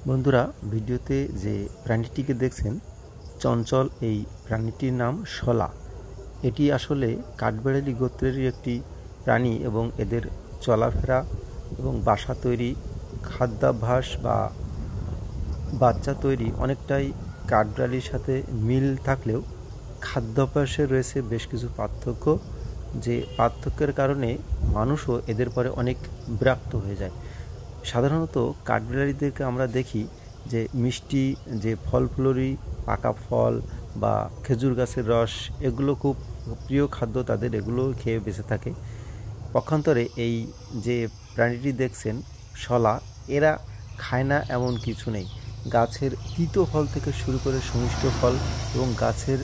বন্ধুরা, ভিডিওতে যে প্রাণীটিকে দেখছেন চঞ্চল, এই প্রাণীটির নাম শলা। এটি আসলে কাঠবিড়ালি গোত্রেরই একটি প্রাণী এবং এদের চলাফেরা এবং বাসা তৈরি, খাদ্যাভ্যাস বা বাচ্চা তৈরি অনেকটাই কাঠবিড়ালির সাথে মিল থাকলেও খাদ্যাভ্যাসে রয়েছে বেশ কিছু পার্থক্য, যে পার্থক্যের কারণে মানুষও এদের পরে অনেক বিরক্ত হয়ে যায়। সাধারণত কাঠবিড়ালিদেরকে আমরা দেখি যে মিষ্টি যে ফলফুলরি, পাকা ফল বা খেজুর গাছের রস, এগুলো খুব প্রিয় খাদ্য তাদের, এগুলো খেয়ে বেঁচে থাকে। পক্ষান্তরে এই যে প্রাণীটি দেখছেন শলা, এরা খায় না এমন কিছু নেই। গাছের তিতো ফল থেকে শুরু করে সুমিষ্ট ফল এবং গাছের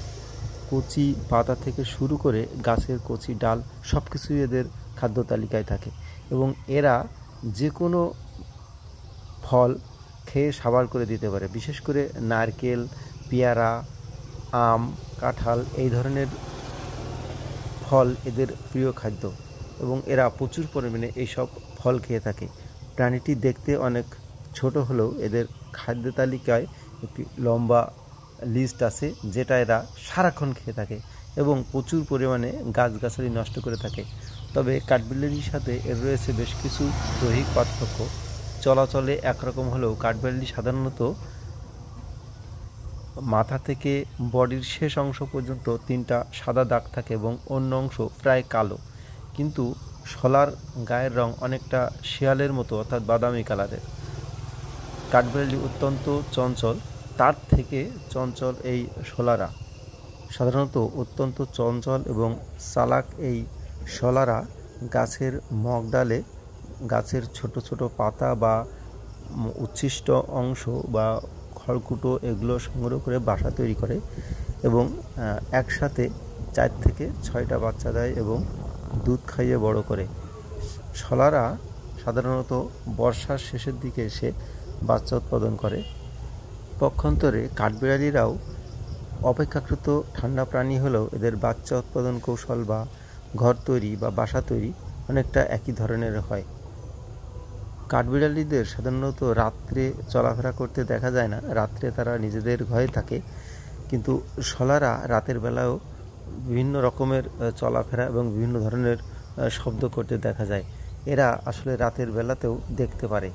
কচি পাতা থেকে শুরু করে গাছের কচি ডাল সব কিছুই এদের খাদ্য তালিকায় থাকে এবং এরা যে কোনো ফল খেয়ে সাবার করে দিতে পারে। বিশেষ করে নারকেল, পেয়ারা, আম, কাঁঠাল এই ধরনের ফল এদের প্রিয় খাদ্য এবং এরা প্রচুর পরিমাণে এইসব ফল খেয়ে থাকে। প্রাণীটি দেখতে অনেক ছোট হলেও এদের খাদ্য তালিকায় একটি লম্বা লিস্ট আছে, যেটা এরা সারাক্ষণ খেয়ে থাকে এবং প্রচুর পরিমাণে গাছগাছালি নষ্ট করে থাকে। তবে কাঠবিড়ালির সাথে এর রয়েছে বেশ কিছু দৈহিক পার্থক্য। চলাচলে একরকম হলেও কাঠবিড়ালি সাধারণত মাথা থেকে বডির শেষ অংশ পর্যন্ত 3টা সাদা দাগ থাকে এবং অন্য অংশ প্রায় কালো, কিন্তু শলার গায়ের রং অনেকটা শিয়ালের মতো অর্থাৎ বাদামি কালারের। কাঠবিড়ালি অত্যন্ত চঞ্চল, তার থেকে চঞ্চল এই শলারা। সাধারণত অত্যন্ত চঞ্চল এবং চালাক এই শলারা গাছের মগডালে গাছের ছোট ছোট পাতা বা উচ্ছিষ্ট অংশ বা খড়কুটো এগুলো সংগ্রহ করে বাসা তৈরি করে এবং একসাথে 4 থেকে 6টা বাচ্চা দেয় এবং দুধ খাইয়ে বড় করে। শলারা সাধারণত বর্ষার শেষের দিকে এসে বাচ্চা উৎপাদন করে। পক্ষান্তরে কাঠবিড়ালিরাও অপেক্ষাকৃত ঠান্ডা প্রাণী হলেও এদের বাচ্চা উৎপাদন কৌশল বা ঘর তৈরি বা বাসা তৈরি অনেকটা একই ধরনের হয়। কাঠবিড়ালিদের সাধারণত রাত্রে চলাফেরা করতে দেখা যায় না, রাত্রে তারা নিজেদের ঘরে থাকে, কিন্তু শলারা রাতের বেলাও বিভিন্ন রকমের চলাফেরা এবং বিভিন্ন ধরনের শব্দ করতে দেখা যায়। এরা আসলে রাতের বেলাতেও দেখতে পারে।